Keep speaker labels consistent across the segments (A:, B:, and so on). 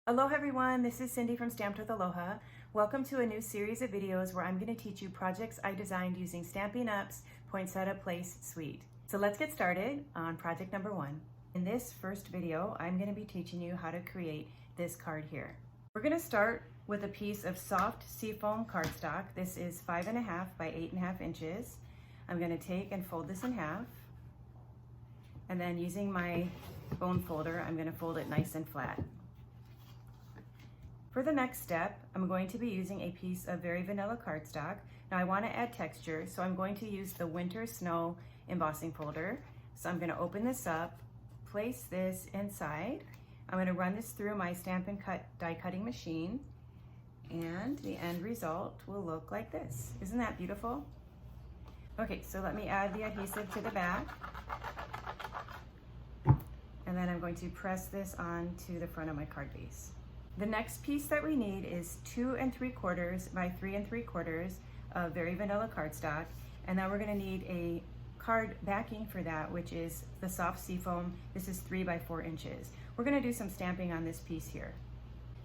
A: Aloha everyone, this is Cindy from Stamped with Aloha. Welcome to a new series of videos where I'm going to teach you projects I designed using Stampin' Up's Poinsettia Place suite. So let's get started on project number 1. In this first video, I'm going to be teaching you how to create this card here. We're going to start with a piece of soft seafoam cardstock. This is 5.5 by 8.5 inches. I'm going to take and fold this in half. And then using my bone folder, I'm going to fold it nice and flat. For the next step, I'm going to be using a piece of very vanilla cardstock. Now I want to add texture, so I'm going to use the Winter Snow embossing folder. So I'm going to open this up, place this inside. I'm going to run this through my Stampin' Cut die cutting machine, and the end result will look like this. Isn't that beautiful? Okay, so let me add the adhesive to the back. And then I'm going to press this onto the front of my card base. The next piece that we need is 2 3/4 by 3 3/4 of very vanilla cardstock. And then we're gonna need a card backing for that, which is the soft seafoam. This is 3 by 4 inches. We're gonna do some stamping on this piece here.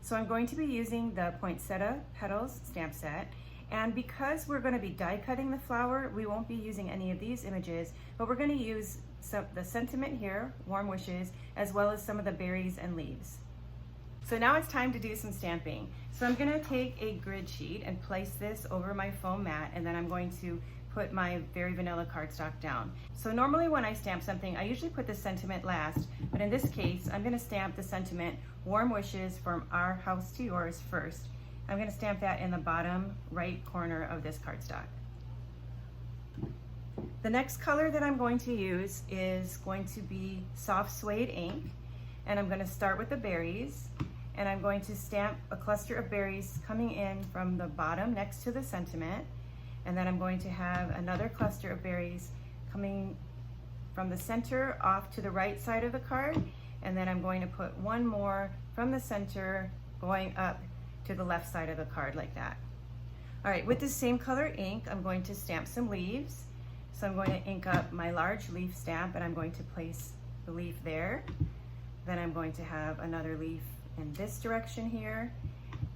A: So I'm going to be using the Poinsettia Petals stamp set. And because we're gonna be die cutting the flower, we won't be using any of these images, but we're gonna use the sentiment here, Warm Wishes, as well as some of the berries and leaves. So now it's time to do some stamping. So I'm gonna take a grid sheet and place this over my foam mat, and then I'm going to put my very vanilla cardstock down. So normally when I stamp something, I usually put the sentiment last, but in this case, I'm gonna stamp the sentiment Warm Wishes from Our House to Yours first. I'm gonna stamp that in the bottom right corner of this cardstock. The next color that I'm going to use is going to be soft suede ink, and I'm gonna start with the berries. And I'm going to stamp a cluster of berries coming in from the bottom next to the sentiment. And then I'm going to have another cluster of berries coming from the center off to the right side of the card. And then I'm going to put one more from the center going up to the left side of the card like that. All right, with the same color ink, I'm going to stamp some leaves. So I'm going to ink up my large leaf stamp, and I'm going to place the leaf there. Then I'm going to have another leaf in this direction here,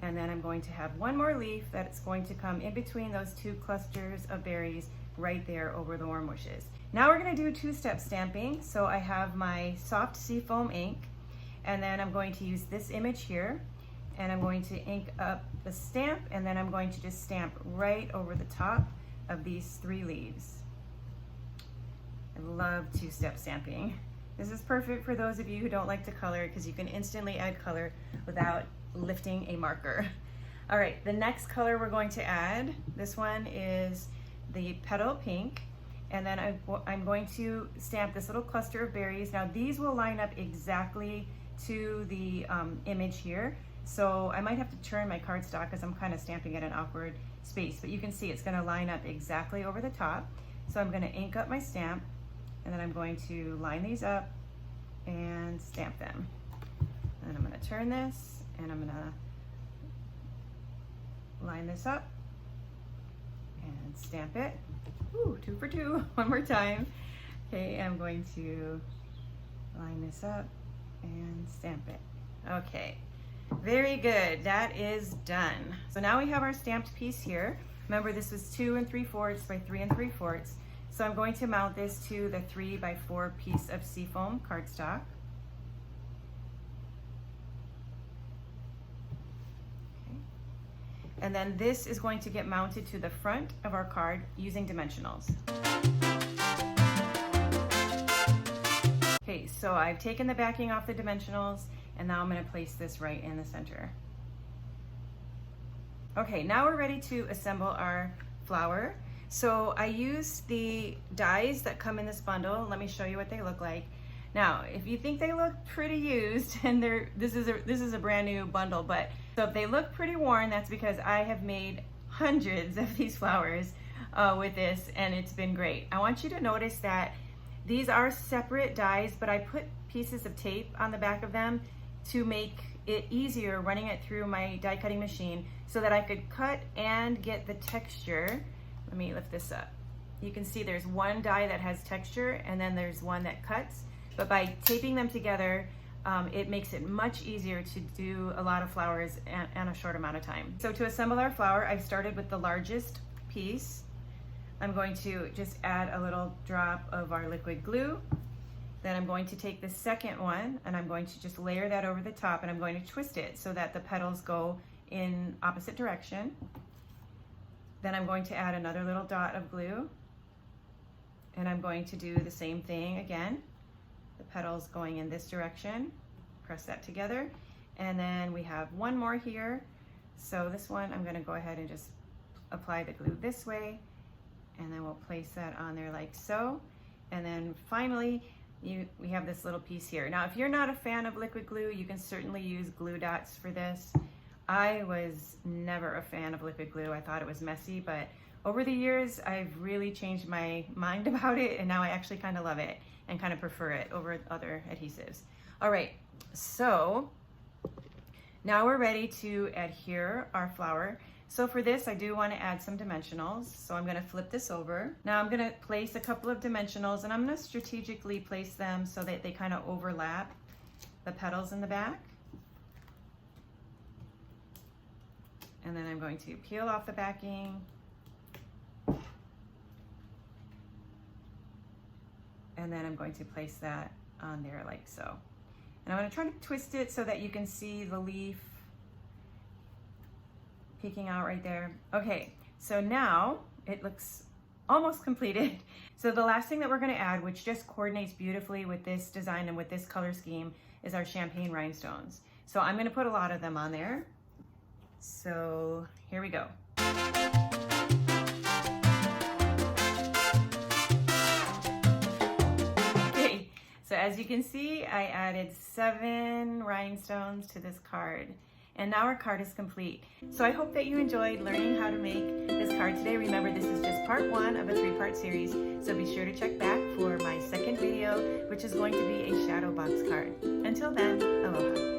A: and then I'm going to have one more leaf that's going to come in between those two clusters of berries right there over the Warm Wishes. Now we're going to do two-step stamping. So I have my soft seafoam ink, and then I'm going to use this image here, and I'm going to ink up the stamp, and then I'm going to just stamp right over the top of these 3 leaves. I love two-step stamping. This is perfect for those of you who don't like to color, because you can instantly add color without lifting a marker. All right, the next color we're going to add, this one is the Petal Pink, and then I'm going to stamp this little cluster of berries. Now these will line up exactly to the image here, so I might have to turn my cardstock because I'm kind of stamping at an awkward space, but you can see it's going to line up exactly over the top. So I'm going to ink up my stamp, and then I'm going to line these up and stamp them. And I'm going to turn this, and I'm going to line this up and stamp it. Ooh, 2 for 2, one more time. Okay, I'm going to line this up and stamp it. Okay, very good, that is done. So now we have our stamped piece here. Remember, this was 2 3/4 by 3 3/4. So I'm going to mount this to the 3 by 4 piece of seafoam cardstock. Okay. And then this is going to get mounted to the front of our card using dimensionals. Okay, so I've taken the backing off the dimensionals, and now I'm going to place this right in the center. Okay, now we're ready to assemble our flower. So I used the dies that come in this bundle. Let me show you what they look like. Now, if you think they look pretty used, and this is a brand new bundle, but so if they look pretty worn, that's because I have made hundreds of these flowers with this, and it's been great. I want you to notice that these are separate dies, but I put pieces of tape on the back of them to make it easier running it through my die cutting machine so that I could cut and get the texture. Let me lift this up. You can see there's one die that has texture, and then there's one that cuts. But by taping them together, it makes it much easier to do a lot of flowers in a short amount of time. So to assemble our flower, I started with the largest piece. I'm going to just add a little drop of our liquid glue. Then I'm going to take the second one and I'm going to just layer that over the top, and I'm going to twist it so that the petals go in opposite direction. Then I'm going to add another little dot of glue, and I'm going to do the same thing again. The petals going in this direction, press that together, and then we have one more here. So this one I'm going to go ahead and just apply the glue this way, and then we'll place that on there like so. And then finally we have this little piece here. Now if you're not a fan of liquid glue, you can certainly use glue dots for this. I was never a fan of liquid glue. I thought it was messy, but over the years I've really changed my mind about it, and now I actually kind of love it and kind of prefer it over other adhesives. All right, so now we're ready to adhere our flower. So for this, I do want to add some dimensionals. So I'm going to flip this over. Now I'm going to place a couple of dimensionals, and I'm going to strategically place them so that they kind of overlap the petals in the back. And then I'm going to peel off the backing. And then I'm going to place that on there like so. And I'm going to try to twist it so that you can see the leaf peeking out right there. Okay, so now it looks almost completed. So the last thing that we're going to add, which just coordinates beautifully with this design and with this color scheme, is our champagne rhinestones. So I'm going to put a lot of them on there. So here we go. Okay, so as you can see, I added 7 rhinestones to this card. And now our card is complete. So I hope that you enjoyed learning how to make this card today. Remember, this is just part 1 of a 3-part series. So be sure to check back for my second video, which is going to be a shadow box card. Until then, aloha.